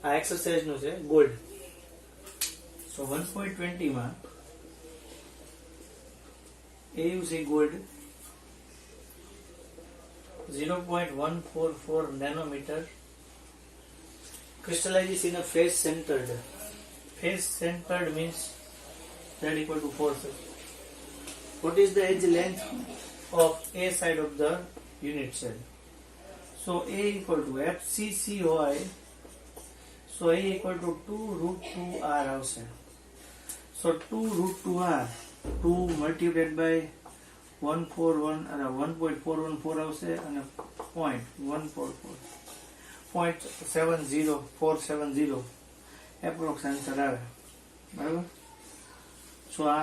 આ એક્સરસાઇઝ નું છે ગોલ્ડ. સો 1.20 માં AuC gold 0.144 nanometer crystallizes in a face centered. Face centered means z equal to 4. What is the edge length of A side of the unit cell? So A equal to FCCOI. So A equal to 2√2R આવશે. So 2√2R 2 multiplied by 1.414 આવશે અને 0.70470 approx answer આવે. બરાબર. સો આ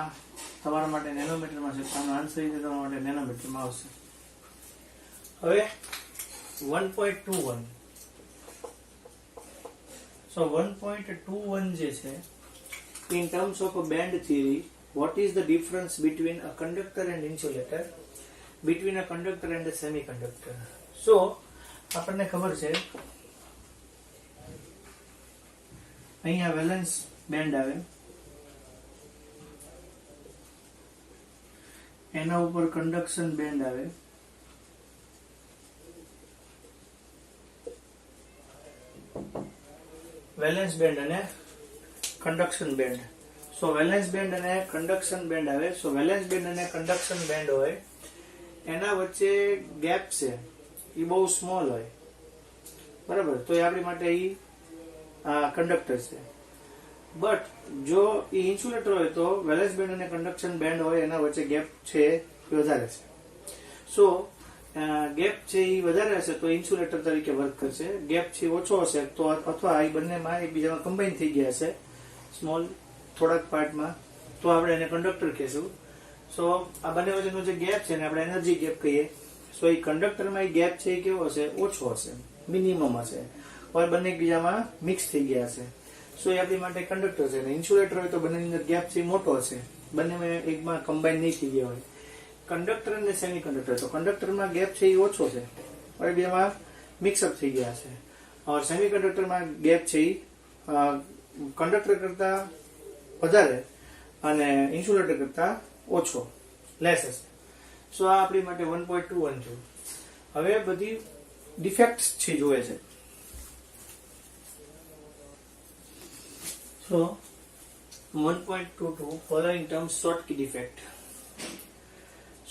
તમારા માટે નેનોમીટરમાં છે, આનો આન્સર તમારા માટે નેનોમીટરમાં આવશે. હવે 1.21. સો 1.21 જે છે, in terms of a band theory, what is the difference between a conductor and insulator, between a conductor and a semiconductor? So આપણને ખબર છે અહીંયા વેલેન્સ બેન્ડ આવે, એના ઉપર કંડક્શન બેન્ડ આવે, વેલેન્સ બેન્ડ અને કંડક્શન બેન્ડ. સો વેલેન્સ બેન્ડ અને કંડક્શન બેન્ડ આવે. સો વેલેન્સ બેન્ડ અને કંડક્શન બેન્ડ હોય એના વચ્ચે ગેપ છે એ બહુ સ્મોલ હોય. બરાબર. તો એ આપણી માટે એ કંડક્ટર છે. બટ જો એ ઇન્સ્યુલેટર હોય તો વેલેન્સ બેન્ડ અને કંડક્શન બેન્ડ હોય એના વચ્ચે ગેપ છે એ વધારે છે. સો ગેપ છે એ વધારે હશે તો ઇન્સ્યુલેટર તરીકે વર્ક કરશે. ગેપ છે ઓછો હશે તો અથવા એ બંનેમાં એકબીજામાં કમ્બાઈન થઈ ગયા હશે સ્મોલ થોડાક પાર્ટમાં, તો આપણે એને કંડક્ટર કહીશું. સો આ બંને વચ્ચેનો જે ગેપ છે ને આપણે એનર્જી ગેપ કહીએ. સો એ કંડક્ટરમાં એ ગેપ છે એ કેવો હશે? ઓછો હશે, મિનિમમ હશે, ઓર બંને એકબીજામાં મિક્સ થઈ ગયા હશે. સો એ આપણી માટે કંડક્ટર છે. અને ઇન્સ્યુલેટર હોય તો બંનેની અંદર ગેપ છે મોટો હશે, બંને એકમાં કમ્બાઈન નહીં થઈ ગયા હોય. કંડક્ટર અને સેમી કંડક્ટર, તો કંડક્ટરમાં ગેપ છે એ ઓછો છે, ઓર બેમાં મિક્સઅપ થઈ ગયા છે. ઓર સેમી કંડક્ટરમાં ગેપ છે એ કંડક્ટર કરતા વધારે અને ઇન્સ્યુલેટર કરતા ઓછો, લેસ હશે. સો આ આપણી માટે 1.21 છે. હવે બધી ડિફેક્ટ્સ છે જોવે છે. સો 1.22 ફોલોઈંગ ટર્મ્સ શોર્ટકી ડિફેક્ટ.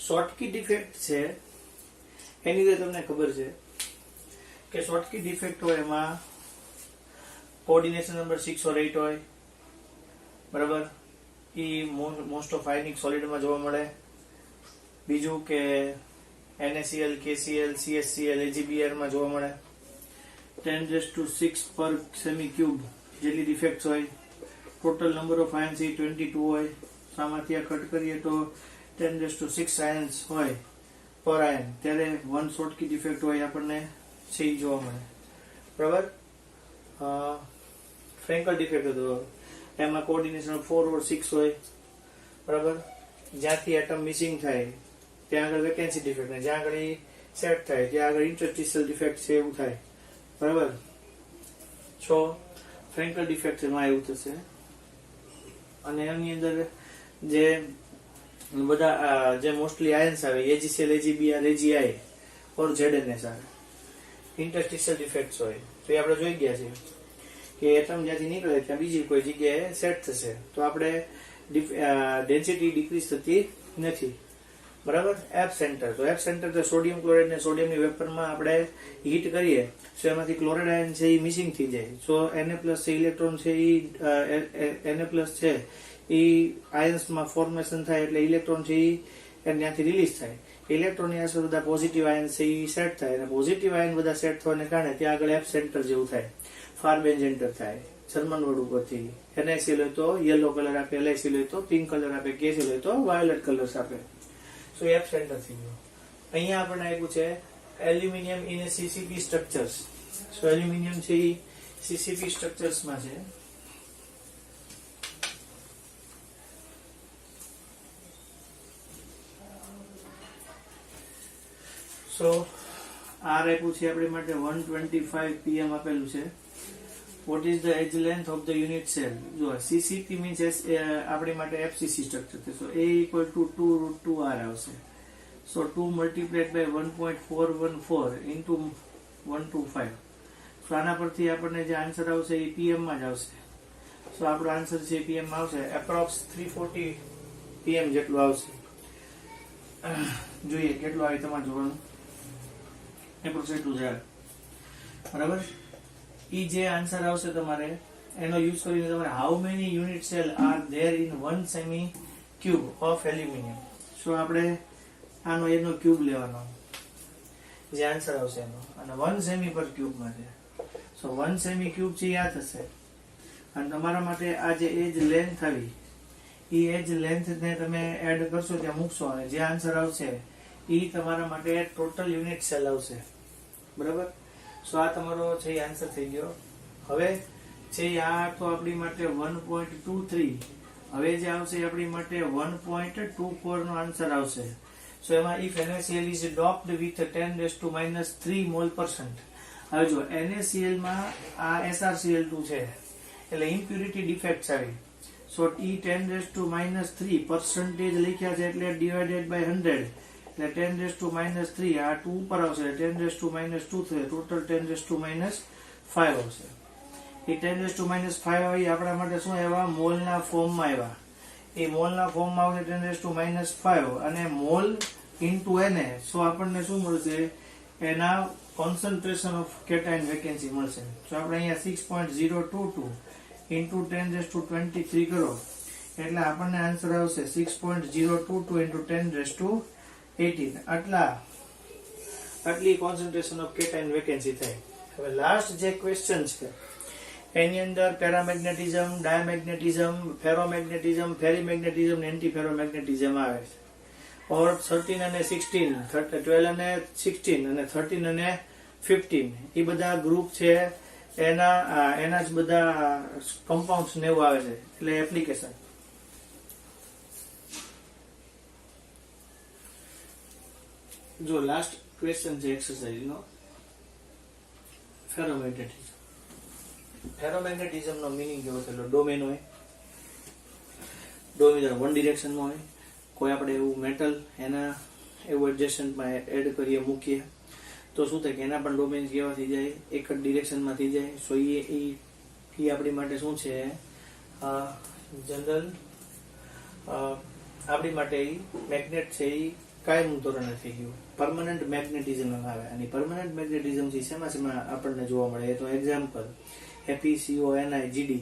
શોર્ટકી ડિફેક્ટ છે એની રીતે તમને ખબર છે કે શોર્ટકી ડિફેક્ટ હોય એમાં કોઓર્ડિનેશન નંબર 6 or 8 હોય. બરાબર. એ મોસ્ટ ઓફ આયનિક સોલિડમાં જોવા મળે. બીજું કે NaCl, KCl, CSCl, AgBr માં જોવા મળે. 10⁶ પર સેમી ક્યુબ જેટલી ડિફેક્ટ્સ હોય. ટોટલ નંબર ઓફ આયન્સ 22 હોય. આમાંથી આ કટ કરીએ તો 10⁶ આયન્સ હોય પર આયન, ત્યારે 1 શોર્ટકી ડિફેક્ટ હોય આપણને છે જોવા મળે. બરાબર. ફ્રેન્કલ ડિફેક્ટ હતો એમાં કોઓર્ડિનેશન 4 or 6 હોય. બરાબર. જ્યાંથી એટમ મિસિંગ થાય ત્યાં આગળ વેકેન્સી ડિફેક્ટ, ને જ્યાં આગળ સેટ થાય ત્યાં આગળ ઇન્ટરસ્ટિશિયલ ડિફેક્ટ છે એવું થાય. બરાબર. સો ફ્રેન્કલ ડિફેક્ટ એમાં એવું થશે. અને એની અંદર જે બધા જે મોસ્ટલી આયન્સ આવે AgCl, AgBr, AgI ઓર ZnS આવે, ઇન્ટરસ્ટિશિયલ ડિફેક્ટ્સ હોય. તો એ આપણે જોઈ ગયા છે કે એટમ જ્યાંથી નીકળે ત્યાં બીજી કોઈ જગ્યાએ સેટ થશે તો આપણે ડેન્સિટી ડિક્રીઝ થતી નથી. બરાબર. એફ સેન્ટર, તો એફ સેન્ટર તો સોડિયમ ક્લોરાઇડ ને સોડિયમની વેપરમાં આપણે હીટ કરીએ તો એમાંથી ક્લોરાઇડ આયન છે એ મિસિંગ થઈ જાય. સો Na+ છે ઇલેક્ટ્રોન છે એ Na+ છે એ આયન્સમાં ફોર્મેશન થાય એટલે ઇલેક્ટ્રોન છે એ ત્યાંથી રિલીઝ થાય. ઇલેક્ટ્રોનની આસપાસ બધા પોઝિટિવ આયન છે એ સેટ થાય, અને પોઝિટિવ આયન બધા સેટ થવાને કારણે ત્યાં આગળ એફ સેન્ટર જેવું થાય, ફાર બેન્જ એન્ટર થાય. જર્મન વર્ડ ઉપરથી NaCl હોય તો યલો કલર આપે, LaCl હોય તો પિંક કલર આપે, KCl હોય તો વાયોલેટ કલર્સ આપે. સો એફ સેન્ટર થઈ ગયો. અહીંયા આપણને આપ્યું છે aluminium in CCP structures. So aluminium છે એ CCP સ્ટ્રક્ચર્સમાં છે. સો આર આપ્યું છે આપણી માટે 125 pm આપેલું છે. What is the edge length of the unit cell? જો સીસીપી મીન્સ આપણી માટે એફસીસી સ્ટ્રક્ચર છે. સો એ ઇક્વલ ટુ 2√2r આવશે. સો 2 મલ્ટીપ્લાઇડ બાય 1.414 ઇન્ટુ 125. સો આના પરથી આપણને જે આન્સર આવશે એ પીએમ માં જ આવશે. સો આપણો આન્સર છે પીએમ માં આવશે. એપ્રોક્સ 340 પીએમ જેટલું આવશે. જોઈએ કેટલું આવે તમારે જોવાનું. એપ્રોક્સ એટલું જ આવે. બરાબર. ઈ જે આન્સર આવશે તમારે એનો યુઝ કરીને તમારે how many unit cell are there in 1 cm cube of aluminium. So આપણે આનો એનો ક્યુબ લેવાનો જે આન્સર આવશે એનો, અને 1 સેમી પર ક્યુબમાં છે. સો 1 સેમી ક્યુબ છે આ થશે. અને તમારા માટે આ જે એજ લેન્થ આવી એ એજ લેન્થ ને તમે એડ કરશો ત્યાં મૂકશો અને જે આન્સર આવશે એ તમારા માટે ટોટલ યુનિટ સેલ આવશે. બરાબર. સો આ તમારો છે આન્સર થઈ ગયો. હવે છે આ તો આપણી માટે 1.23. હવે જે આવશે એ આપણી માટે 1.24 નો આન્સર આવશે. સો એમાં if NaCl is doped with 10⁻³ mol%. હવે જો NaCl માં આ SrCl2 છે એટલે ઇમ્પ્યુરિટી ડિફેક્ટ્સ આવી. સો ઈ 10⁻³ લખ્યા છે એટલે ડિવાઇડેડ બાય 100 એટલે 10⁻³ આ 2 ઉપર આવશે 10⁻² થશે. ટોટલ 10⁻5 આવશે. એ 10⁻5 આવી આપણા માટે શું આવ્યા? મોલના ફોર્મમાં આવ્યા. એ મોલના ફોર્મમાં આવશે 10⁻5 અને મોલ ઇન્ટુ Na. સો આપણને શું મળશે? એના કોન્સન્ટ્રેશન ઓફ કેટાયન વેકેન્સી મળશે. તો આપણે અહીંયા 6.022 ઇન્ટુ 10⁻23 કરો એટલે આપણને આન્સર આવશે 6.022 ઇન્ટુ 10⁻18. આટલી કોન્સન્ટ્રેશન ઓફ કેટાયન વેકેન્સી થાય. હવે લાસ્ટ જે ક્વેશ્ચન છે એની અંદર પેરામેગ્નેટિઝમ, ડાયમેગ્નેટિઝમ, ફેરોમેગ્નેટિઝમ, ફેરીમેગ્નેટિઝમ ને એન્ટી ફેરોમેગ્નેટિઝમ આવે છે. ઓર 13 અને 16, 12 અને 16 અને 13 અને 15 એ બધા ગ્રુપ છે એના જ બધા કમ્પાઉન્ડ્સ ને એવું આવે છે. એટલે એપ્લિકેશન જો લાસ્ટ ક્વેશ્ચન છે એક્સરસાઇઝ નો ફેરોમેગ્નેટિઝમ. ફેરોમેગ્નેટિઝમ નો મિનિંગ કેવો થયેલો? ડોમેન હોય, ડોમેન વન ડિરેક્શનમાં હોય. કોઈ આપણે એવું મેટલ એના એવું એડજસ્ટન્ટમાં એડ કરીએ મૂકીએ તો શું થાય કે એના પણ ડોમેન કેવા થઈ જાય? એક જ ડિરેક્શનમાં થઈ જાય. સો એ આપણી માટે શું છે? જનરલ આપણી માટે મેગ્નેટ છે એ કાયમ ધોરણે થઈ ગયું. પરમનન્ટ મેગ્નેટિઝમ આવે. અને પરમનન્ટ મેગ્નેટિઝમ થી શેમાં આપણને જોવા મળે? તો એક્ઝામ્પલ FeCONIGD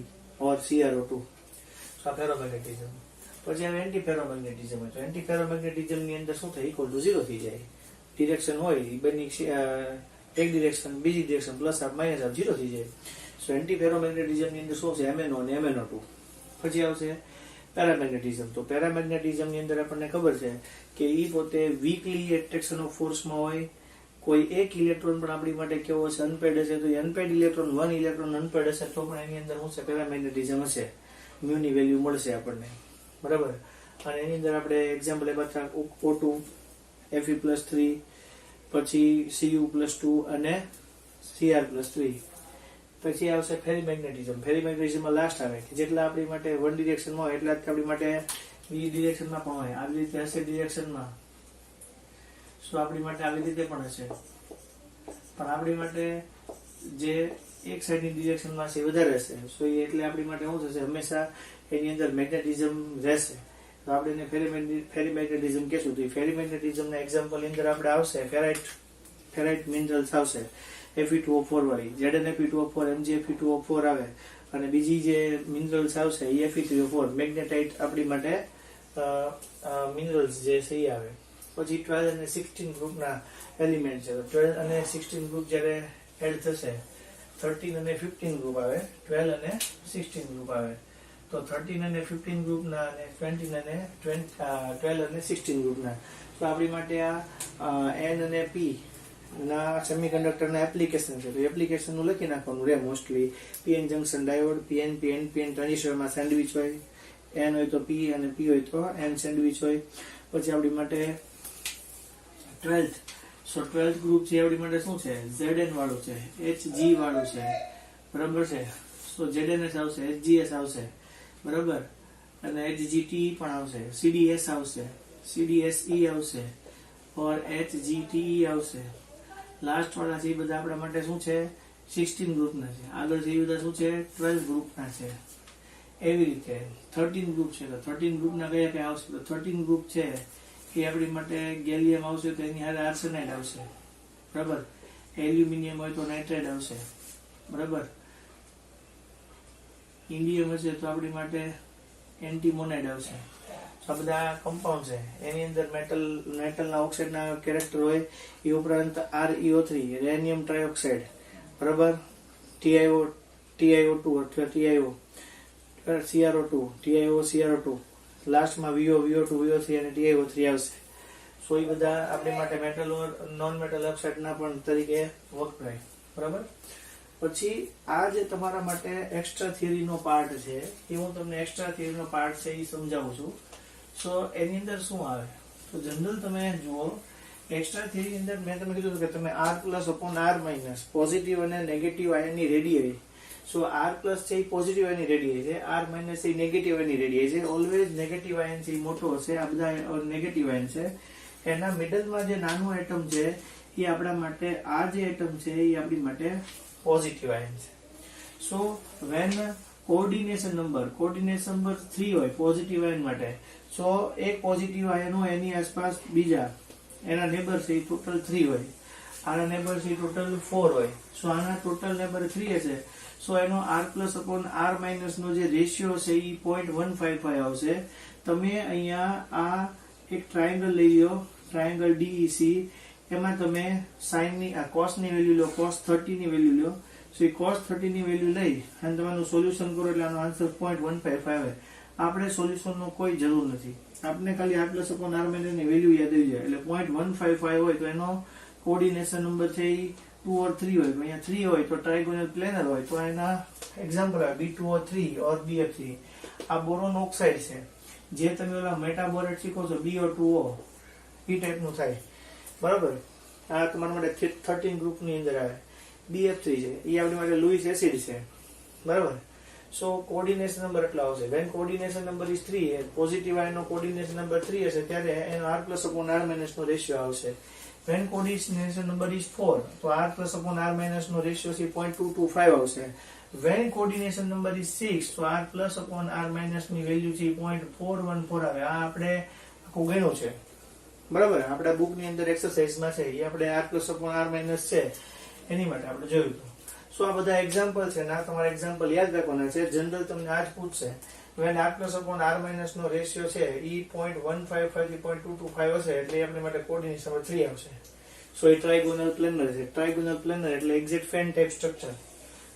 ઓર CrO2. ફેરોમેગ્નેટિઝમ. પછી હવે એન્ટી ફેરોમેગ્નેટિઝમ હોય તો એન્ટી ફેરોમેગ્નેટિઝમ ની અંદર શું થાય? ઇક્વલ ટુ 0 થઈ જાય. ડિરેક્શન હોય બંને એક ડિરેક્શન બીજી ડિરેક્શન પ્લસ આપ માઇનસ આપ 0 થઈ જાય. સો એન્ટી ફેરોમેગ્નેટિઝમ ની અંદર શું છે? MnO અને MnO2. પછી આવશે પેરામેગ્નેટિઝમ. તો પેરામેગ્નેટિઝમ ની અંદર આપણને ખબર છે કે ઈ પોતે વીકલી એટ્રેક્શન ઓફ ફોર્સમાં હોય. કોઈ એક ઇલેક્ટ્રોન પણ આપણી માટે કેવો હશે? અનપેડ હશે. તો અનપેડ ઇલેક્ટ્રોન 1 ઇલેક્ટ્રોન અનપેડ હશે તો પણ એની અંદર શું છે? પેરામેગ્નેટિઝમ હશે. મ્યુ ની વેલ્યુ મળશે આપણને. બરાબર. અને એની અંદર આપણે એક્ઝામ્પલ લેવા O2 Fe+3 પછી Cu+2 અને Cr+3. પછી આવશે ફેરીમેગ્નેટિઝમ. ફેરીમેગ્નેટિઝમમાં લાસ્ટ આવે કે જેટલા આપણી માટે વન ડિરેક્શનમાં હોય એટલા આપણી માટે બીજી ડિરેક્શનમાં પણ હોય. આવી રીતે હશે ડિરેક્શનમાં. સો આપણી માટે આવી રીતે પણ હશે. પણ આપણી માટે જે એક સાઈડની ડિરેક્શનમાં છે વધારે હશે. સો એટલે આપણી માટે શું થશે? હંમેશા એની અંદર મેગ્નેટિઝમ રહેશે. તો આપણે એને ફેરીમેગ્નેટિઝમ કહેશું. તો ફેરીમેગ્નેટિઝમના એક્ઝામ્પલ અંદર આપણે આવશે ફેરાઇટ મિનરલ્સ આવશે Fe2O4 વાળી. ZnFe2O4, MgFe2O4 આવે. અને બીજી જે મિનરલ્સ આવશે એ Fe3O4. મેગ્નેટાઇટ આપણી માટે મિનરલ્સ જે છે એ આવે. પછી 12 અને 16 ગ્રુપના એલિમેન્ટ છે. તો 12 અને 16 ગ્રુપ જ્યારે એડ થશે 13 અને 15 ગ્રુપ આવે, 12 અને 16 ગ્રુપ આવે. તો 13 અને 15 ગ્રુપના અને 20 અને 12 અને 16 ગ્રુપના. તો આપણી માટે આ N અને P ના સેમિકન્ડક્ટરના એપ્લિકેશન છે. તો એપ્લિકેશન નું લખી નાખવાનું રે mostly. PN junction diode, PN ટ્રાન્ઝિસ્ટરમાં સેન્ડવિચ હોય. N હોય તો P અને P હોય તો N સેન્ડવિચ હોય. પછી આપણી માટે 12th. સો 12th ગ્રુપ છે આપણી માટે શું છે? Zn વાળું છે, Hg વાળું છે. બરાબર છે. સો ZNS આવશે, HGS આવશે, બરાબર, અને HGTE પણ આવશે, CDS આવશે, CDSE આવશે, और HGTE આવશે. લાસ્ટ વાળા છે એ બધા આપણા માટે શું છે, 16 ગ્રુપના છે. આગળ છે એ બધા શું છે, 12 ગ્રુપના છે. એવી રીતે 13 ગ્રુપ છે, તો 13 ગ્રુપના કયા કયા આવશે, તો 13 ગ્રુપ છે એ આપણી માટે ગેલિયમ આવશે તો એની હારે આર્સેનાઇડ આવશે, બરાબર, એલ્યુમિનિયમ હોય તો નાઇટ્રાઇડ આવશે, બરાબર, ઇન્ડિયમ હશે તો આપણી માટે એન્ટીમોનાઇડ આવશે. આ બધા કમ્પાઉન્ડ છે, એની અંદર મેટલના ઓક્સાઇડના કેરેક્ટર હોય. એ ઉપરાંત ReO3 રેનિયમ ટ્રાયોક્સાઇડ, બરાબર, TiO2 અથવા TiO, CrO2, TiO, લાસ્ટમાં VO2, VO3 અને TiO3 આવશે. સો એ બધા આપણી માટે મેટલ ઓર નોન મેટલ ઓક્સાઇડના પણ તરીકે વપરાય, બરાબર. પછી આ જે તમારા માટે એક્સ્ટ્રા થિયરીનો પાર્ટ છે એ હું તમને એક્સ્ટ્રા થિયરીનો પાર્ટ છે એ સમજાવું છું. સો એની અંદર શું આવે, તો જનરલ તમે જુઓ એક્સ્ટ્રા થિયરી અંદર મેં તમને કીધું કે તમે R+/R- પોઝિટિવ અને નેગેટિવ આયનની રેડિયઈ. સો R+ છે એ પોઝિટિવ આયનની રેડિયઈ છે, R- એ નેગેટિવ આયનની રેડિયઈ છે. ઓલવેઝ નેગેટિવ આયન છે એ મોટો હશે, આ બધા નેગેટિવ આયન છે. એના મિડલમાં જે નાનું એટમ છે એ આપણા માટે, આ જે એટમ છે એ આપણી માટે પોઝિટિવ આયન છે. સો વેન કોઓર્ડિનેશન નંબર 3 હોય પોઝિટિવ આયન માટે, સો એક પોઝિટિવ આયન હોય એની આસપાસ બીજા એના નેબર છે એ ટોટલ 3 હોય, આના નેબર છે ટોટલ 4 હોય. સો આના ટોટલ નેબર 3 હશે. સો એનો R+/R- નો જે રેશિયો છે એ 0.155 આવશે. તમે અહીંયા આ એક ટ્રાયેંગલ લઈ લો, ટ્રાયેંગલ DEC, એમાં તમે સાઇનની આ કોસની વેલ્યુ લો, cos 30 ની વેલ્યુ લો. સો એ cos 30 ની વેલ્યુ લઈ અને તમારું સોલ્યુશન કરો એટલે આનો આન્સર 0.155 આવે. આપણે સોલ્યુશનનો કોઈ જરૂર નથી, આપણે ખાલી R+/R- ની વેલ્યુ યાદ આવી જાય એટલે 0.155 હોય તો એનો કોઓર્ડિનેશન નંબર છે એ 2 or 3 હોય. અહીંયા 3 હોય તો ટ્રાયગોનલ પ્લેનર હોય તો એના એક્ઝામ્પલ આવે B2O3 or BF3. આ બોરોન ઓક્સાઇડ છે, જે તમે ઓલા મેટાબોરેટ શીખો છો BO2O એ ટાઈપનું થાય, બરાબર. આ તમારા માટે 13 ગ્રુપની અંદર આવે. BF3 છે એ આપણી માટે લુઈસ એસિડ છે, બરાબર. સો કોઓર્ડિનેશન નંબર એટલા આવશે. When coordination number is 3, positive આયનનો કોઓર્ડિનેશન નંબર 3 હશે ત્યારે એનો R+/R- નો રેશિયો આવશે. વેન કોઓર્ડિનેશન નંબર ઇઝ 4, તો R+/R- નો રેશિયો છે 0.225 આવશે. વેન કોઓર્ડિનેશન નંબર ઇઝ 6, તો R+/R- ની વેલ્યુ છે 0.414 આવે. આ આપણે આખું ગણ્યું છે, બરાબર. આપણા બુકની અંદર એક્સરસાઇઝમાં છે એ આપણે R+/R- છે એની માટે આપણે જોયું હતું. સો આ બધા એક્ઝામ્પલ છે ને આ તમારા એક્ઝામ્પલ યાદ રાખવાના છે. જનરલ તમને આ જ પૂછશે. વેન R+/R- નો રેશિયો છે એ 0.155 થી 0.225 હશે એટલે એ આપણી માટે કોઓર્ડિનેશન નંબર 3 આવશે. સો એ ટ્રાયગોનલ પ્લેનર છે. ટ્રાયગોનલ પ્લેનર એટલે એક્ઝેક્ટ ફેન ટાઈપ સ્ટ્રક્ચર.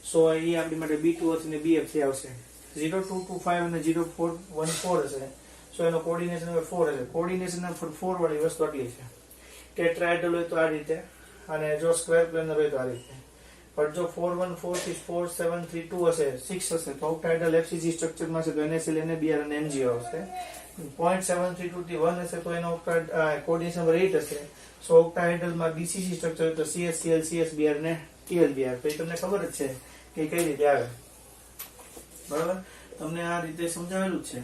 સો એ આપણી માટે B2O3 અને BF3 આવશે. 0225 અને 0414 હશે. સો એનો કોઓર્ડિનેશન નંબર 4 હશે. કોઓર્ડિનેશન નંબર 4 વાળી વસ્તુ આટલી છે કે ટ્રાયડલ હોય તો આ રીતે, અને જો સ્ક્વેર પ્લેનર હોય તો આ રીતે. પણ જો 414 4732 હશે, 6 હશે તો ઓક્ટાહેડ્રલ FCG સ્ટ્રક્ચરમાં છે તો NaCl, NaBr અને MgO આવશે. 0.732 થી 1 હશે તો એનો કોઓર્ડિનેશન નંબર 8 હશે. સો ઓક્ટાહેડ્રલમાં BCC સ્ટ્રક્ચર હોય તો CsCl, CsBr અને TlBr. તો એ તમને ખબર જ છે કે કઈ રીતે આવે, બરાબર. તમને આ રીતે સમજાવેલું જ છે.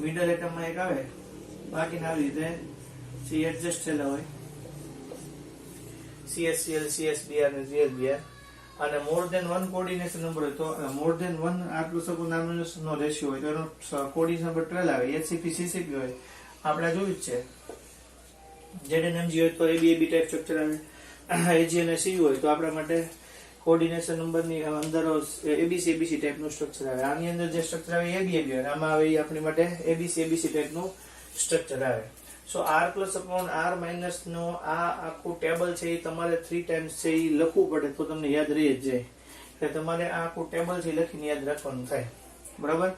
મિડલ એટમમાં એક આવે, બાકીના આવી રીતે એડજસ્ટ થયેલા હોય, CsCl, CsBr અને ClBr. અને મોર ધેન 1 કોઓર્ડિનેશન નંબર હોય તો મોર ધેન 1 R+/R- નો રેશિયો હોય તો એનો કોઓર્ડિનેશન નંબર 12 આવે. HCP, CCP હોય આપણે જોયું જ છે. ZnMg હોય તો AB ટાઈપ સ્ટ્રક્ચર આવે. Ag અને Cu હોય તો આપણા માટે કોઓર્ડિનેશન નંબરની અંદર ABC ટાઈપનું સ્ટ્રક્ચર આવે. આની અંદર જે સ્ટ્રક્ચર આવે AB હોય, આમાં આવે એ આપણી માટે ABC ટાઈપનું સ્ટ્રક્ચર આવે. સો R+/R- નો આ આખું ટેબલ છે એ તમારે 3 ટાઈમ્સ છે એ લખવું પડે તો તમને યાદ રહી જ જાય. એટલે તમારે આ આખું ટેબલ છે લખીને યાદ રાખવાનું થાય, બરાબર.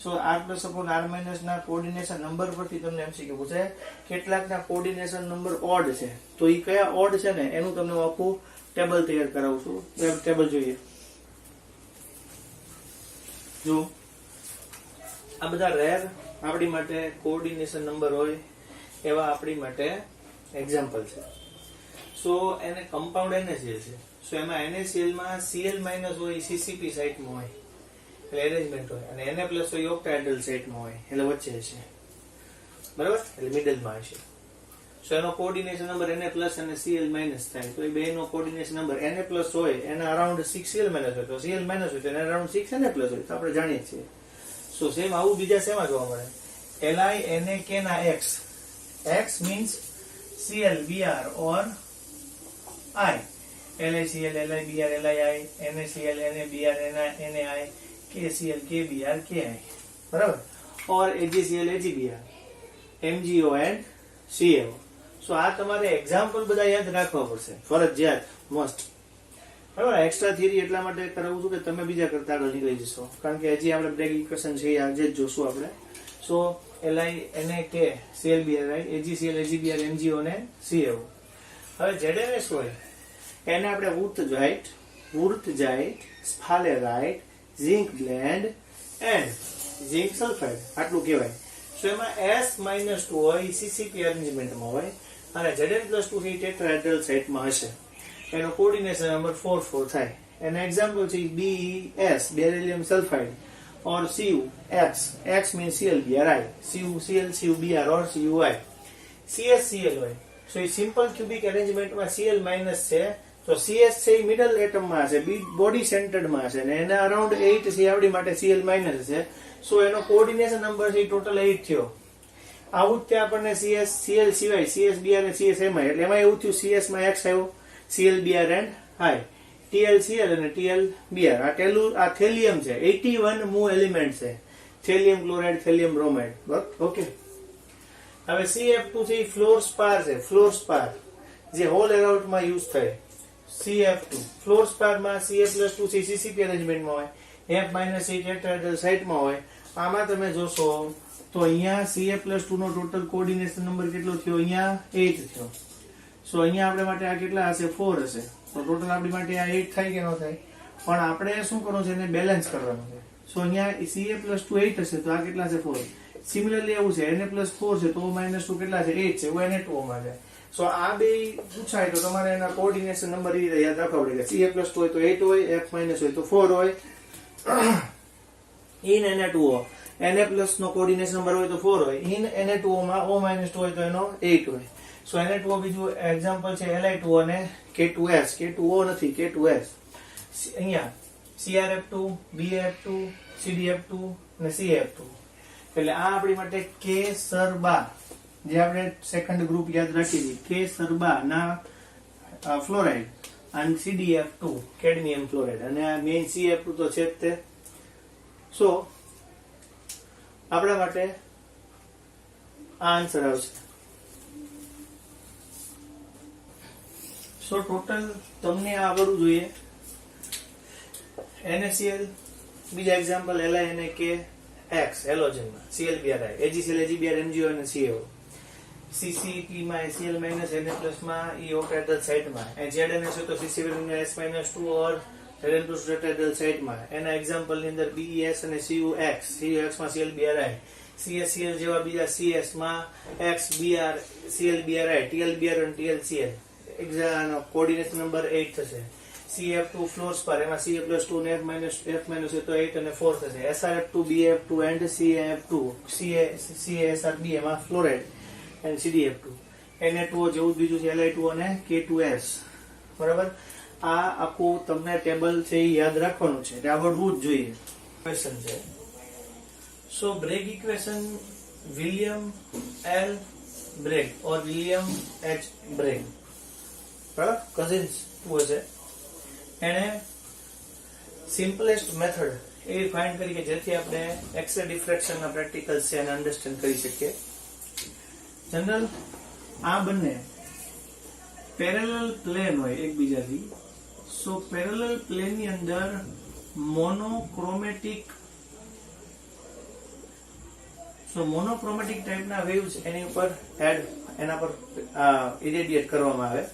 સો R+/R- ના કોઓર્ડિનેશન નંબર પરથી તમને MCQ પૂછે કેટલાકના કોઓર્ડિનેશન નંબર ઓડ છે તો એ કયા ઓડ છે ને એનું તમને આખું ટેબલ તૈયાર કરાવું છું. ટેબલ જોઈએ. જો આ બધા રેર આપણી માટે કોઓર્ડિનેશન નંબર હોય એવા આપણી માટે એક્ઝામ્પલ છે. સો એને કમ્પાઉન્ડ NaCl છે. સો એમાં NaCl માં Cl માઇનસ હોય CCP સાઇટમાં હોય એટલે એરેન્જમેન્ટ હોય, અને Na પ્લસ હોય ઓક્ટાહેડ્રલ સાઇટમાં હોય એટલે વચ્ચે હશે, બરાબર, એટલે મિડલમાં હશે. સો એનો કોઓર્ડિનેશન નંબર Na પ્લસ અને Cl માઇનસ થાય, તો એ બેનો કોઓર્ડિનેશન નંબર Na પ્લસ હોય એના અરાઉન્ડ 6 Cl માઇનસ હોય, તો Cl માઇનસ હોય તો એના અરાઉન્ડ 6 Na પ્લસ હોય, તો આપણે જાણીએ છીએ. સો સેમ આવું બીજા શેમાં જોવા મળે? Li Na k ના x means Cl Br or I, LiCl LiBr LiI, NaCl NaBr NaI, KCl KBr KI, બરાબર, or AgCl AgBr MgO and CaO. સો આ તમારે એક્ઝામ્પલ બધા યાદ રાખવા પડશે, ફરજિયાત, મસ્ટ, બરાબર. એક્સ્ટ્રા થિયરી એટલા માટે કરાવું છું કે તમે બીજા કરતા આગળ નીકળી જશો, કારણ કે હજી આપણે બ્રેક ઇક્વેશન છે આજે જ જોશું આપણે. સો Li NaK Cl Br AgCl AgBr MgO ને CaO. હવે ZnS હોય એને આપણે Wurtzite, Sphalerite, zinc blend and zinc sulphide આટલું કહેવાય. સો એમાં S-2 હોય CCP અરેન્જમેન્ટમાં હોય, અને Zn+2 થી ટેટ્રાહેડ્રલ સાઇટમાં હશે, એનો કોઓર્ડિનેશન નંબર 4 4 થાય. એના એક્ઝામ્પલ છે BeS beryllium sulphide or CuX, X means ClBri, CuCl CuBr or CuI. CsCl હોય, સો એ સિમ્પલ ક્યુબિક એરેન્જમેન્ટમાં Cl માઇનસ છે, તો CS છે એ મિડલ એટમમાં હશે, બોડી સેન્ટર્ડમાં હશે, અને એના અરાઉન્ડ 8 છે આવડી માટે Cl માઇનસ છે. સો એનો કોઓર્ડિનેશન નંબર છે ટોટલ 8 થયો. આવું જ ત્યાં આપણને CS Cl સિવાય CsBr અને CsMi, એટલે એમાં એવું થયું CS માં X આવ્યો, ClBr એન્ડ I, TlCl અને TlBr. આ થેલિયમ છે, 81 મુ એલિમેન્ટ છે, thallium chloride thallium bromide, okay. હવે CF2 છે એ ફ્લોરસ્પાર છે, ફ્લોરસ્પાર જે હોલ એરાઉન્ડમાં યુઝ થાય. CF2 ફ્લોરસ્પારમાં Ca+2 છે CCP અરેન્જમેન્ટમાં હોય, F- છે ટેટ્રાહેડ્રલ સાઇટમાં હોય. આમાં તમે જોશો તો અહીંયા Ca+2 નો ટોટલ કોઓર્ડિનેશન નંબર કેટલો થયો? અહીંયા 8 થયો. સો અહીંયા આપણે માટે આ કેટલા હશે? 4 હશે. તો ટોટલ આપણી માટે આ 8 થાય કે ન થાય? પણ આપણે શું કરવાનું છે? એને બેલેન્સ કરવાનું છે. સો અહીંયા Ca+2 8 હશે, તો આ કેટલા છે? 4. સિમિલરલી એવું છે, Na+4 છે તો -2 કેટલા છે? 8 છે, એવું Na2 માં છે. સો આ બે પૂછાય તો તમારે એના કોઓર્ડિનેશન નંબર એ યાદ રાખવા પડે કે Ca+2 હોય તો 8 હોય, F- હોય તો 4 હોય, in Na2O Na+ નો કોઓર્ડિનેશન નંબર હોય તો 4 હોય, in Na2O માં O- હોય તો એનો 8 હોય. સો Na2O બીજું એક્ઝામ્પલ છે Li2O અને K2S. K2O નથી, K2S. અહીંયા CrF2, BF2, CdF2 અને CF2. એટલે આ આપણી માટે K-સરબા, જે આપણે સેકન્ડ ગ્રુપ યાદ રાખી હતી, K-સરબા ના ફ્લોરાઇડ, અને CdF2 કેડમિયમ ફ્લોરાઇડ, અને આ મેઇન CF2 તો છે જ તે. સો આપણા માટે આ આન્સર આવશે. સો ટોટલ તમને આવડવું જોઈએ. NaCl, બીજા example Li NaK X હેલોજનમાં, ClBr AgCl AgBr MgO અને CaO. CCP માં Cl માઇનસ Na+ માં E ઓક્ટાહેડ્રલ સાઇટમાં, ZnS હોય તો CCP-S-2 or Zn+ ટેટ્રાહેડ્રલ સાઇટમાં. એના એક્ઝામ્પલ ની અંદર BeS અને CuX માં ClBri, CsCl જેવા બીજા CS માં X Br ClBri, TlBr અને TlCl. એક્ઝામ્પલ કોઓર્ડિનેશન નંબર 8 થશે. CF2 ફ્લોરસ્પાર, એમાં Ca+2 ને F- હોય તો 8 અને 4 થશે. SrF2, BF2 and CaF2, CaSrB એમાં ફ્લોરાઇડ and CdF2. Na2O જેવું બીજું છે Li2O અને K2S. બરાબર. આ આખું તમને ટેબલ છે એ યાદ રાખવાનું છે, એટલે આવડવું જ જોઈએ. ક્વેશ્ચન છે. So Bragg equation William L Bragg or William H Bragg, બરાબર, કઝિન્સ છે. એને સિમ્પલેસ્ટ મેથડ એ ફાઇન્ડ કરી કે જેથી આપણે એક્સ-રે ડિફ્રેક્શન ના પ્રેક્ટિકલ્સ છે એને અન્ડરસ્ટેન્ડ કરી શકીએ. જનરલ આ બંને પેરેલલ પ્લેન હોય એકબીજાથી. સો પેરેલલ પ્લેન ની અંદર મોનોક્રોમેટિક ટાઈપના વેવ્સ એની ઉપર એના પર ઇરેડિયેટ કરવામાં આવે.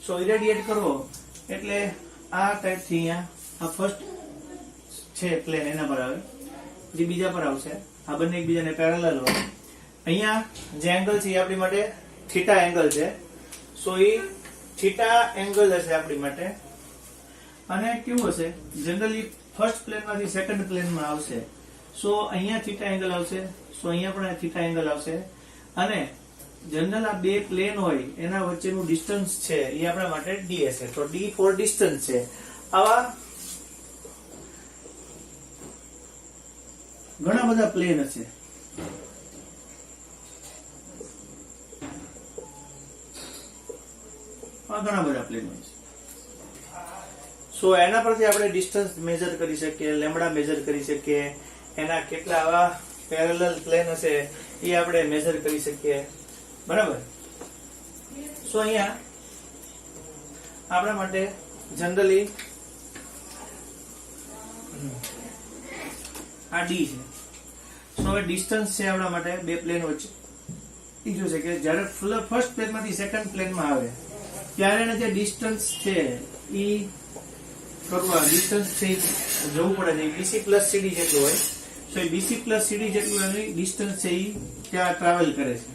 સો ઇરેડિયેટ કરવો એટલે આ ટાઈપ થી અહીંયા આ ફર્સ્ટ છે પ્લેન એના પર આવે, જે બીજા પર આવશે. આ બંને એકબીજાને પેરેલલ હોય. અહીંયા જે એંગલ છે એ આપણી માટે થીટા એંગલ છે. સો એ થીટા એંગલ હશે આપણી માટે અને કેવું હશે, જનરલી ફર્સ્ટ પ્લેન માંથી સેકન્ડ પ્લેનમાં આવશે, સો અહીંયા થીટા એંગલ આવશે, સો અહીંયા પણ થીટા એંગલ આવશે, અને જનરલ આ બે પ્લેન હોય એના વચ્ચેનું ડિસ્ટન્સ છે એ આપણા માટે ડી હશે. તો ડી ફોર ડિસ્ટન્સ છે. આવા ઘણા બધા પ્લેન હશે. ઘણા બધા પ્લેન હોય છે. સો એના પરથી આપણે ડિસ્ટન્સ મેજર કરી શકીએ, લેમ્બડા મેજર કરી શકીએ, એના કેટલા આવા પેરેલલ પ્લેન હશે એ આપણે મેજર કરી શકીએ. બરાબર. સો અહીંયા આપણા માટે જનરલી આ ડી છે. સો હવે ડિસ્ટન્સ છે આપણા માટે બે પ્લેન વચ્ચે. બીજું છે કે જ્યારે ફર્સ્ટ પ્લેન માંથી સેકન્ડ પ્લેનમાં આવે ત્યારે એને જે ડિસ્ટન્સ છે એ કરવા ડિસ્ટન્સ છે જવું પડે છે. બીસી પ્લસ સીડી જેટલું હોય, તો એ બીસી પ્લસ સીડી જેટલું એની ડિસ્ટન્સ છે એ ત્યાં ટ્રાવેલ કરે છે.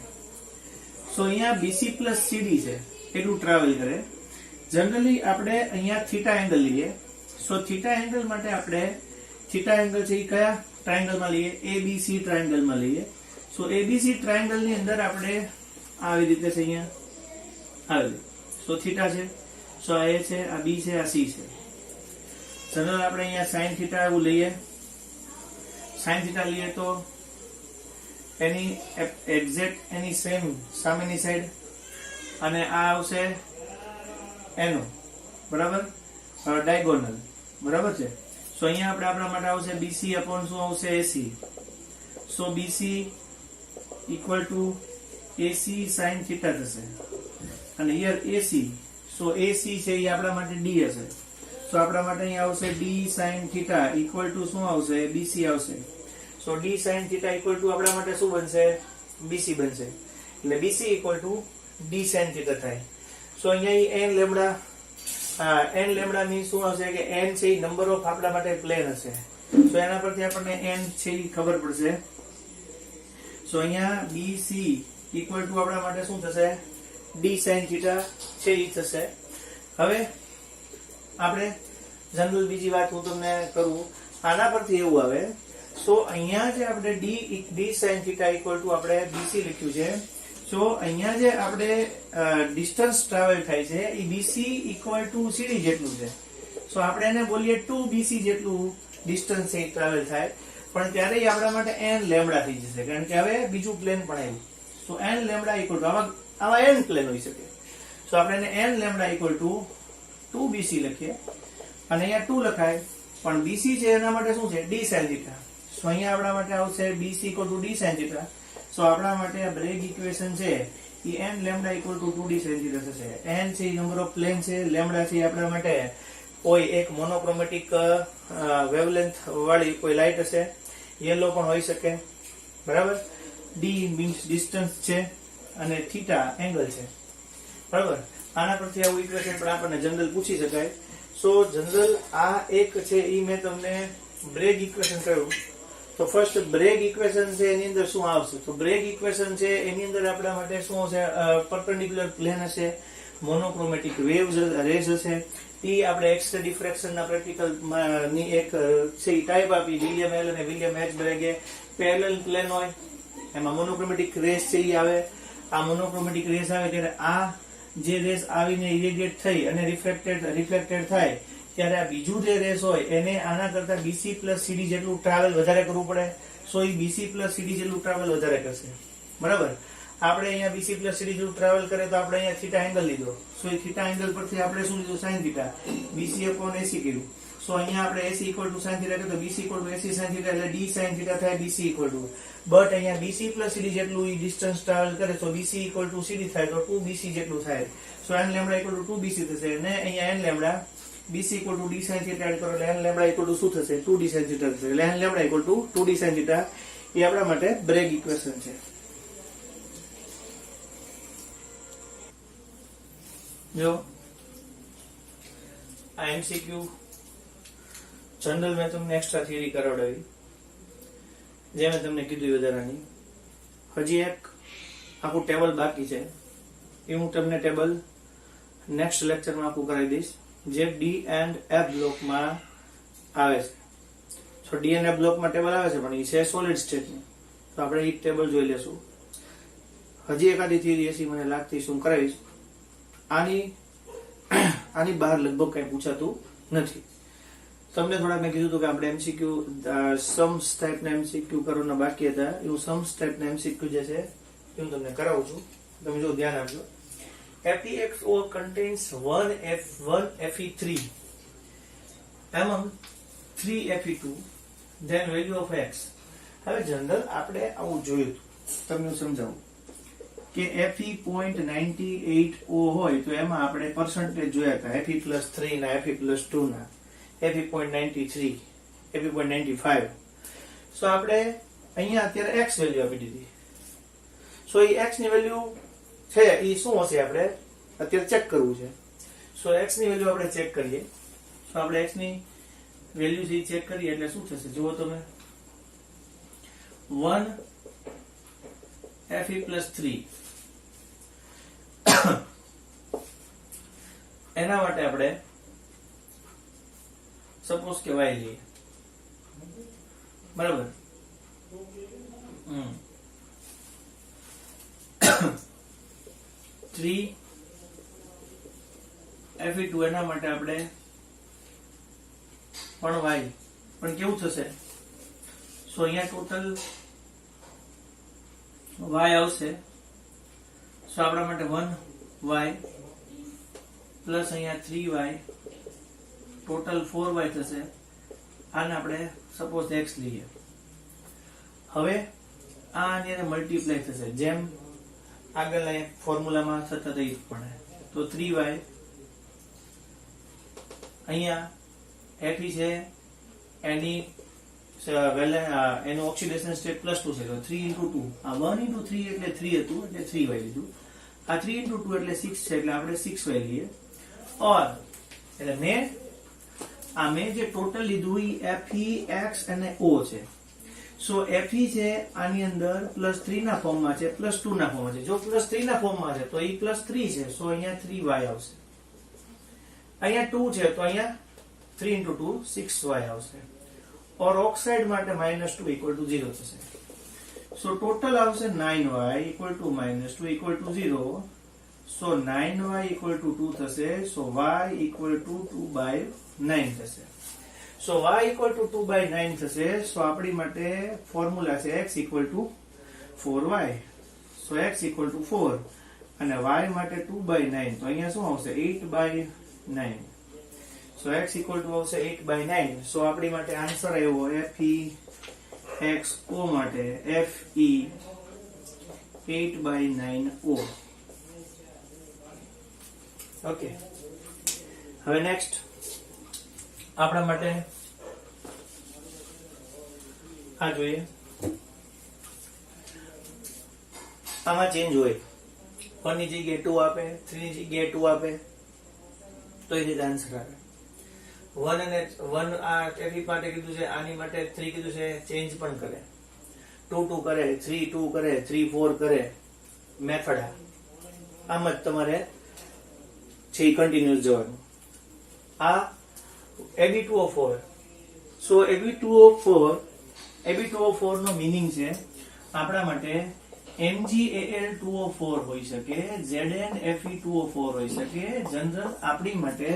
સો અહીંયા બીસી પ્લસ સીડી છે એટલું ટ્રાવેલ કરે. જનરલી આપણે અહીંયા થીટા એંગલ લઈએ. સો થીટા એંગલ માટે આપણે થીટા એંગલ છે એ કયા ટ્રાયેંગલમાં લઈએ? એબીસી ટ્રાયેંગલમાં લઈએ. સો એબીસી ટ્રાયેંગલ ની અંદર આપણે આવી રીતે છે અહીંયા આવી. સો થીટા છે, સો આ એ છે, આ બી છે, આ સી છે. જનરલ આપણે અહીંયા સાઇન થીટા એવું લઈએ. સાઇન થીટા લઈએ તો એની એક્ઝેક્ટ એની સેમ સામેની સાઈડ, અને આ આવશે એનો બરાબર ડાયગોનલ. બરાબર છે. સો અહીંયા આપણે આપણા માટે આવશે બીસી અપોન શું આવશે? AC. So BC equal to AC sine theta થશે, અને હિયર એસી. સો એસી છે એ આપણા માટે ડી હશે. સો આપણા માટે અહીંયા આવશે D sine theta equal to શું આવશે? બીસી આવશે. So D sine theta equal to આપણા માટે શું બનશે? બીસી બનશે. એટલે BC equal to D sine theta થાય. સો અહીંયા N lambda N lambda mean શું હશે કે એન છે એ નંબર ઓફ આપણા માટે પ્લેન હશે. સો એના પરથી આપણને એન છે એ ખબર પડશે. સો અહીંયા બીસી ઇક્વલ ટુ આપણા માટે શું થશે? ડી સાઇન થીટા છે એ થશે. હવે આપણે જનરલ બીજી વાત હું તમને કરું, આના પરથી એવું આવે. સો અહીંયા જે આપણે D sine theta equal two આપણે બીસી લખ્યું છે. સો અહીંયા જે આપણે ડિસ્ટન્સ ટ્રાવેલ થાય છે એ બીસી ઇક્વલ ટુ સીડી જેટલું છે. સો આપણે એને બોલીએ 2BC જેટલું ડિસ્ટન્સ એ ટ્રાવેલ થાય, પણ ત્યારે આપણા માટે n લેમ્બડા થઈ જશે, કારણ કે હવે બીજું પ્લેન પણ આવ્યું. સો n લેમ્બડા ઇક્વલ ટુ આવા n પ્લેન હોઈ શકે. સો આપણે એને n lambda equal to 2BC લખીએ, અને અહીંયા 2 લખાય, પણ BC છે એના માટે શું છે? d sin θ. સો અહીંયા આપણા માટે આવશે BC equal to d sin θ. સો આપણા માટે આ બ્રેગ ઇક્વેશન છે એ n lambda equal two 2d sin θ થશે. n છે નંબર ઓફ પ્લેન છે, લેમ્બડા છે આપણા માટે કોઈ એક મોનોક્રોમેટિક વેવલેન્થ વાળી કોઈ લાઇટ હશે, યેલો પણ હોઈ શકે. બરાબર. ડી મીન્સ ડિસ્ટન્સ છે, અને થીટા એંગલ છે. બરાબર. આના પરથી આવું ઇક્વેશન પણ આપણને જનરલ પૂછી શકાય. સો જનરલ આ એક છે એ મેં તમને બ્રેગ ઇક્વેશન કહ્યું. તો ફર્સ્ટ બ્રેગ ઇક્વેશન છે એની અંદર શું આવશે? તો બ્રેગ ઇક્વેશન છે એની અંદર આપણા માટે શું હશે? પરપેન્ડિક્યુલર પ્લેન હશે, મોનોક્રોમેટિક વેવ્સ રેઝ હશે. એ આપણે એક્સ-રે ડિફ્રેક્શન ના પ્રેક્ટિકલ ની એક છે ટાઈપ આપી, વિલિયમ એલ અને વિલિયમ એચ બ્રેગે. પેરેલલ પ્લેન હોય એમાં મોનોક્રોમેટિક રેસ છે એ આવે. આ મોનોક્રોમેટિક રેસ આવે ત્યારે આ જે રેસ આવીને ઇરેડિયેટ થઈ અને રિફ્લેક્ટેડ થાય, ત્યારે આ બીજું જે રેસ હોય એને આના કરતા બીસી પ્લસ સીડી જેટલું ટ્રાવેલ વધારે કરવું પડે. સો એ બીસી પ્લસ સીડી જેટલું ટ્રાવેલ વધારે કરશે. બરાબર. આપણે અહીંયા બીસી પ્લસ સીડી જેટલું ટ્રાવેલ કરે તો આપણે અહીંયા થીટા એંગલ લીધો. સો એ થીટા એંગલ પરથી આપણે શું લીધું? Sine theta. બીસી અપોન એસી કર્યું. સો અહીંયા આપણે એસી ઇક્વલ ટુ સાઇન થીટા તો BC equal to AC sine theta, એટલે ડી સાઇન થીટા થાય બીસી ઇક્વલ ટુ. બટ અહીંયા બીસી પ્લસ સીડી જેટલું ડિસ્ટન્સ ટ્રાવેલ કરે તો બીસી ઇક્વલ ટુ સીડી થાય તો 2BC જેટલું થાય. So n lambda equal to 2BC થશે, અને અહીંયા n lambda BC equal to d sin θ add કરો એટલે n લેમ્બડા ઇક્વલ ટુ શું થશે? 2d sin θ થશે. એટલે n lambda equal two 2d sin θ એ આપણા માટે બ્રેગ ઇક્વેશન છે. જો આ MCQ જનરલ મેં તમને એક્સ્ટ્રા થિયરી કરાવડાવી, જે મેં તમને કીધું વધારાની. હજી એક આખું ટેબલ બાકી છે, એ હું તમને ટેબલ નેક્સ્ટ લેક્ચરમાં આખું કરાવી દઈશ. જે ડી એન્ડ એફ બ્લોકમાં આવે છે. સો ડી એન્ડ એફ બ્લોકમાં ટેબલ આવે છે, પણ એ છે સોલિડ સ્ટેટનું, તો આપણે એ ટેબલ જોઈ લેશું. હજી એકાદી થિયરી હશે મને લાગતી શું કરાવીશ. આની બહાર લગભગ કઈ પૂછાતું નથી. તમને થોડા મેં કીધું હતું કે આપણે એમસીક્યુ सम्स ટાઈપના એમસીક્યુ કરવાના બાકી હતા. એવું सम्स ટાઈપના એમસીક્યુ જે છે એ હું તમને કરાવું છું. તમે જો ધ્યાન આપજો. FeXO contains 1Fe3 among 3Fe2, then value of X. હવે જનરલ આપણે આવું જોયું તમને સમજાવું કે Fe.98O હોય તો એમાં આપણે પર્સન્ટેજ જોયા હતા. Fe+3 ના, Fe+2 ના, Fe.93, Fe.95. સો આપણે અહીંયા અત્યારે X વેલ્યુ આપી દીધી. સો એ X ની વેલ્યુ છે એ શું હશે આપણે અત્યારે ચેક કરવું છે. સો X ની વેલ્યુ આપણે ચેક કરીએ. સો આપણે X ની વેલ્યુ જે ચેક કરીએ એટલે શું થશે જુઓ તમે. 1Fe+3 એના માટે આપણે સપોઝ કે y લઈએ, બરાબર. 3Fe2 એના માટે આપણે પણ y પણ કેવું થશે. સો અહીંયા ટોટલ y આવશે. સો આપણા માટે 1y પ્લસ અહીંયા 3y ટોટલ 4y થશે. આને આપણે સપોઝ x લઈએ. હવે આની અંદર મલ્ટીપ્લાય થશે જેમ આગળના ફોર્મ્યુલામાં થતા થઈ પડે. તો 3y અહીંયા Fe છે એની એનું ઓક્સિડેશન સ્ટેટ +2 છે. તો 3 × 2 આ 1 × 3 એટલે 3 હતું એટલે 3y લીધું. આ 3 × 2 એટલે 6 છે એટલે આપણે 6y લઈએ. ઓર એટલે મેં જે ટોટલ લીધું એ Fe, X અને O છે. સો Fe છે આની અંદર +3 ના ફોર્મમાં છે, +2 ના ફોર્મમાં છે. જો +3 ના ફોર્મમાં છે તો એ +3 છે. સો અહીંયા 3y આવશે. અહીંયા 2 છે તો અહીંયા 3 × 2 6y આવશે. और ऑक्साइड માટે -2 = 0 થશે. સો ટોટલ આવશે 9y = -2 = 0. સો 9y = 2 થશે. સો y = 2/9 થશે. સો y = 2/9 થશે. સો આપણી માટે ફોર્મ્યુલા છે x = 4y. સો x = 4 અને y માટે 2/9 તો અહીંયા શું આવશે 8/9. સો x = આવશે 8/9. સો આપણી માટે આન્સર આવ્યો FeXO માટે Fe 8/9O. ઓકે. હવે નેક્સ્ટ આપણા માટે આ જોઈએ. આમાં ચેન્જ હોય. 1 ની જગ્યાએ 2 આપે, 3 ની જગ્યાએ 2 આપે તો એ રીતે આન્સર આવે. 1 અને 1 આ Fe માટે કીધું છે, આની માટે 3 કીધું છે, ચેન્જ પણ કરે. 2 2 કરે, 3 2 કરે, 3 4 કરે. મેથડ આમ જ તમારે છે કન્ટિન્યુઅસ જવાનું. આ Ab2O4. સો Ab2O4 નો મીનિંગ છે આપણા માટે MgAl2O4 હોઈ શકે, ZnFe2O4 હોઈ શકે. જનરલ આપણી માટે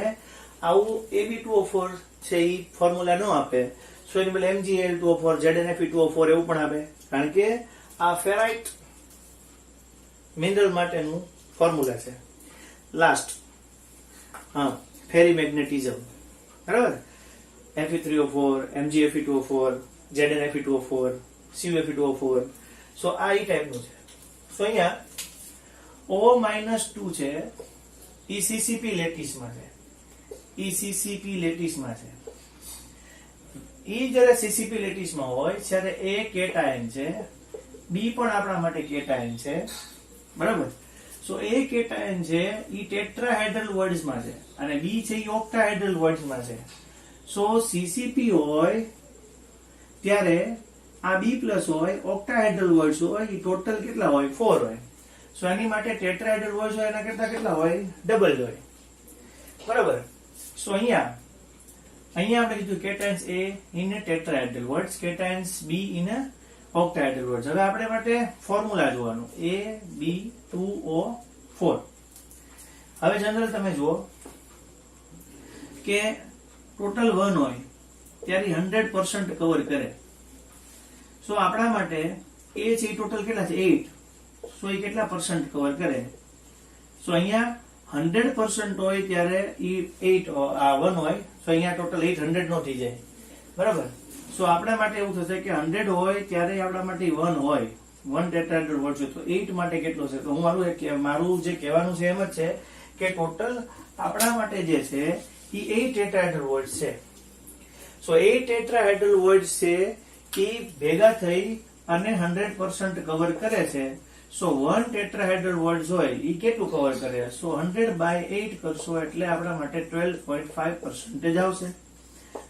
આવું Ab2O4 છે એ ફોર્મ્યુલા ન આપે. સો એની બદલે MgAl2O4, ZnFe2O4 એવું પણ આપે. કારણ કે આ ફેરાઇટ મિનરલ માટેનું ફોર્મ્યુલા છે. લાસ્ટ ફેરીમેગ્નેટિઝમ, બરાબર. Fe3O4, MgFe2O4, ZnFe2O4, CuFe2O4. સો આ ઈ ટાઈપનું છે. સો અહીંયા O-2 છે એ CCP લેટિસમાં છે. CCP લેટિસમાં છે. ઈ જ્યારે CCP લેટિસમાં હોય ત્યારે A કેટાયન છે, B પણ આપણા માટે કેટાયન છે, બરાબર. સો A કેટાયન છે ઈ ટેટ્રાહેડ્રલ વર્ડ્સમાં છે અને B છે ઈ ઓક્ટાહેડ્રલ વર્ડ્સમાં છે. સો CCP હોય ત્યારે આ B+ હોય, ઓક્ટાહેડ્રલ વર્ડ્સ હોય, ઈ ટોટલ કેટલા હોય 4 હોય. સો એની માટે ટેટ્રાહેડ્રલ વર્ડ્સ હોય એના કરતા કેટલા હોય ડબલ હોય, બરાબર. સો અહીંયા આપણે કીધું કેટાયન્સ A in a tetrahedral words, કેટાયન્સ B in a octahedral words. હવે આપણે માટે ફોર્મ્યુલા જોવાનું AB2O4. હવે જનરલ તમે જુઓ કે ટોટલ 1 હોય ત્યારે 100% કવર કરે. સો આપણા માટે A છે એ ટોટલ કેટલા છે 8. સો એ કેટલા % કવર કરે? સો અહીંયા 100% હોય ત્યારે એ 8 આ 1 હોય, સો અહીંયા ટોટલ 800 નો થઈ જાય, બરાબર. સો આપણા માટે એવું થશે કે 100 હોય ત્યારે આપણા માટે 1 હોય, 1 ટેટ્રાહેડ્રલ વર્ડ છે, તો 8 માટે કેટલો છે? તો મારું જે કહેવાનું છે એમ જ છે કે ટોટલ આપણા માટે જે છે એ 8 ટેટ્રાહેડ્રલ વર્ડ છે. સો 8 ટેટ્રાહેડ્રલ વર્ડ છે એ ભેગા થઈ અને 100% કવર કરે છે. સો 1 ટેટ્રાહેડ્રલ વર્ડ્સ હોય એ કેટલું કવર કરે? સો 100/8 કરશો એટલે આપણા માટે 12.5% આવશે.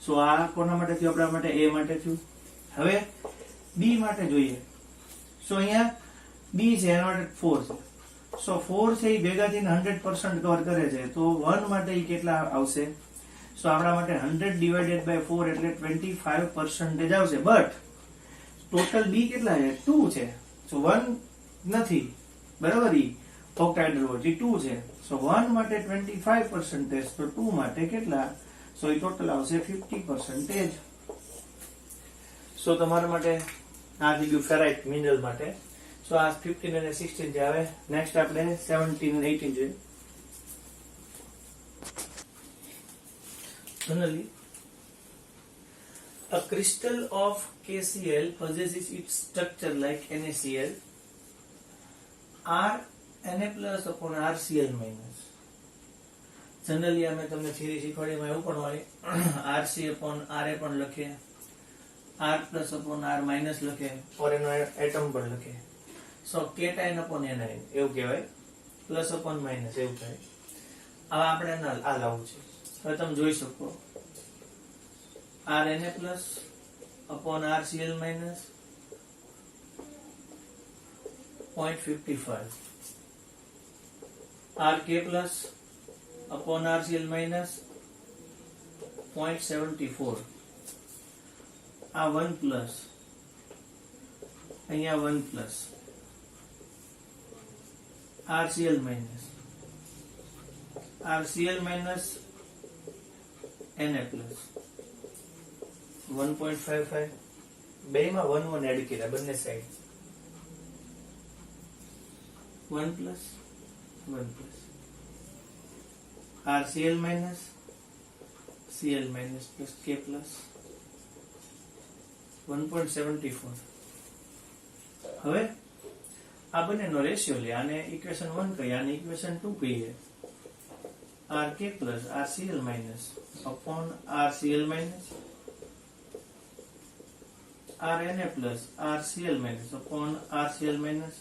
સો આ કોના માટે થયું? આપણા માટે A માટે થયું. હવે B માટે જોઈએ. સો અહીંયા B છે એના માટે 4 છે. સો 4 છે એ ભેગા થઈને 100% કવર કરે છે, તો 1 માટે એ કેટલા આવશે? સો આપણા માટે 100/4 એટલે 25% આવશે. બટ ટોટલ B કેટલા છે? 2 છે. સો 1 નથી, બરાબર. ઈ ઓક્ટાહેડ્રલ વર્ડ 2 છે. સો 1 માટે 25%, તો 2 માટે કેટલા? સો એ ટોટલ આવશે 50%. સો તમારા માટે આ થઈ ગયું ફેરાઇટ મિનરલ માટે. સો આ 15 અને 16 જે આવે. નેક્સ્ટ આપણે 17 અને 18 જોઈએ. Finally, a crystal of KCl possesses its structure like NaCl, Na plus upon RCl minus. Generally અમે તમને થિયરી શીખવાડીમાં એવું પણ હોય RC upon Ra પણ લખે, R plus upon R minus લખે, or એનો એટમ પણ લખે. સો કેટાયન upon એનાયન એવું કહેવાય, પ્લસ upon માઇનસ એવું થાય. હવે આપણે આ લાવવું છે. હવે તમે જોઈ શકો RNA plus upon RCl minus 0.55, RK plus upon RCl minus 0.74. આ 1 plus, અહીંયા 1 plus, RCl minus Na plus 1.55. બેમાં 1 એડ કર્યા બંને side. 1 plus RCl minus Cl minus plus K plus 1.74. હવે આ બંનેનો રેશિયો લે, આને ઇક્વેશન 1 કહીએ, આને ઇક્વેશન 2 કહીએ. RK plus RCl minus upon RCl minus, RNA plus RCl minus upon RCl minus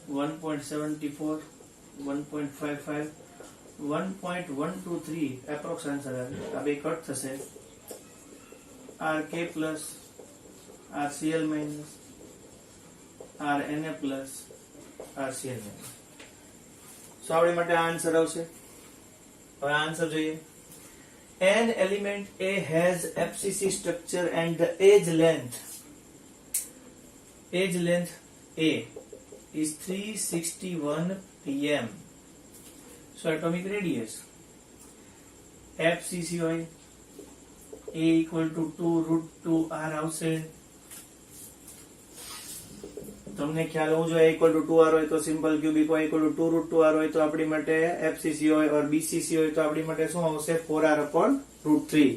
1.74, 1.55, 1.123 approx answer આવે. આ બે કટ થશે. RK plus RCl minus RNA plus RCl minus. સો આપણી માટે આ આન્સર આવશે. હવે આન્સર જોઈએ. An element A has FCC structure and the edge length A is 361 pm. So atomic radius FCC હોય A equal to 2√2r આવશે. તમને ખ્યાલ હોવો જોઈએ equal to 2r હોય તો સિમ્પલ ક્યુબિક હોય, equal to 2√2r હોય તો આપણી માટે FCC હોય, or BCC હોય તો આપણી માટે શું આવશે? 4r/√3.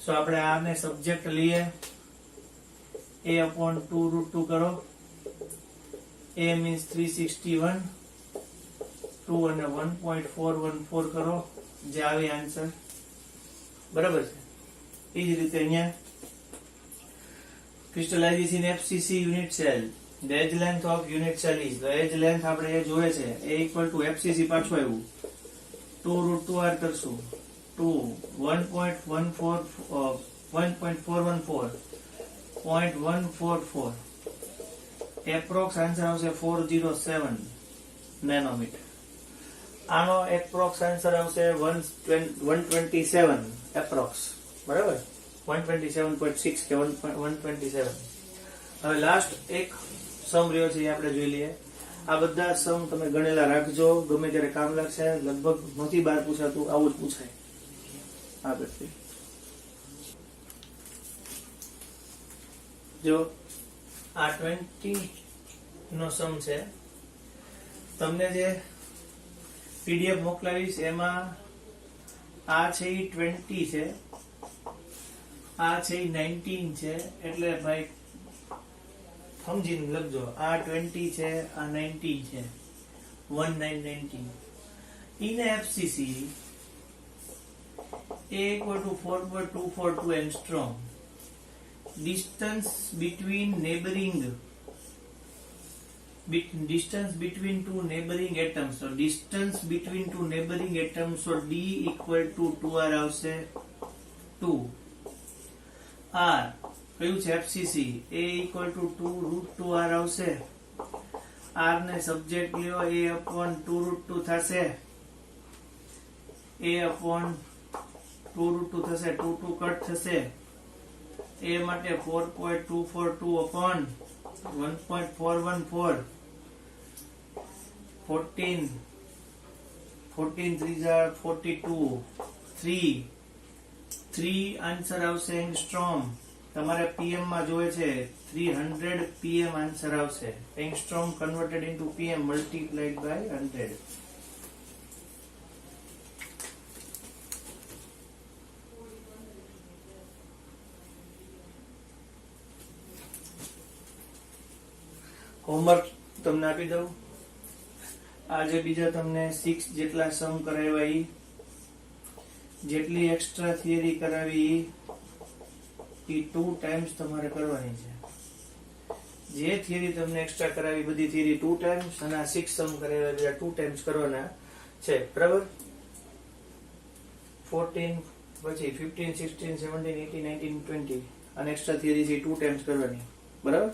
સો આપણે આને સબ્જેક્ટ લઈએ, A/2√2 કરો. A means 361, 2 અને 1.414 કરો, જે આવે આન્સર. બરાબર છે. એ જ રીતે અહીંયા crystallization FCC unit cell, the edge length of unit cell is, the edge length આપણે એ જોવે છે, A equal to FCC પાછું આવ્યું, 2√2r કરશું, 2 1.414 0.144, એપ્રોક્સ આન્સર આવશે 407 નેનોમીટર. આનો એપ્રોક્સ આન્સર આવશે 127 એપ્રોક્સ, બરાબર, 127.6 કે 127. હવે લાસ્ટ એક સમ રહ્યો છે એ આપણે જોઈ લઈએ. આ બધા સમ તમે ગણેલા રાખજો, ગમે ત્યારે કામ લાગશે. લગભગ નથી બાર પૂછાતું, આવું જ પૂછાય. આ પછી જો આ 20 નો સમ છે. તમને જે પીડીએફ મોકલાવીશ એમાં આ છે એ 20 છે, આ છે એ 19 છે. એટલે ભાઈ સમજીને લખજો. આ 20 છે, આ 19 છે, 1919. In FCC A equal to 4.242 angstrom. Distance between two neighboring atoms. So distance between two neighboring atoms, so D equal to 2R આવશે 2. R કયું છે FCC, A equal to 2√2R આવશે. R ને સબ્જેક્ટ લ્યો, A upon 2√2 થશે, A upon 2√2 થશે, 2 cut થશે. A માટે 4.242 upon 1.414, 14 3 42, 3 આન્સર આવશે એંગસ્ટ્રોમ. તમારે પીએમ માં જોવે છે 300 પીએમ આન્સર આવશે. Angstrom converted into pm multiplied by 100. Homework તમને આપી દઉં. આજે બીજા તમને 6 જેટલા સમ કરાવ્યા, જેટલી એક્સ્ટ્રા થિયરી કરાવી એ 2 ટાઈમ્સ તમારે કરવાની છે. જે થિયરી તમને એક્સ્ટ્રા કરાવી બધી થિયરી 2 ટાઈમ્સ, અને આ 6 સમ કરાવ્યા બીજા 2 ટાઈમ્સ કરવાના છે, બરાબર. 14 પછી 15 16 17 18 19 20 અને એક્સ્ટ્રા થિયરી છે 2 ટાઈમ્સ કરવાની, બરાબર.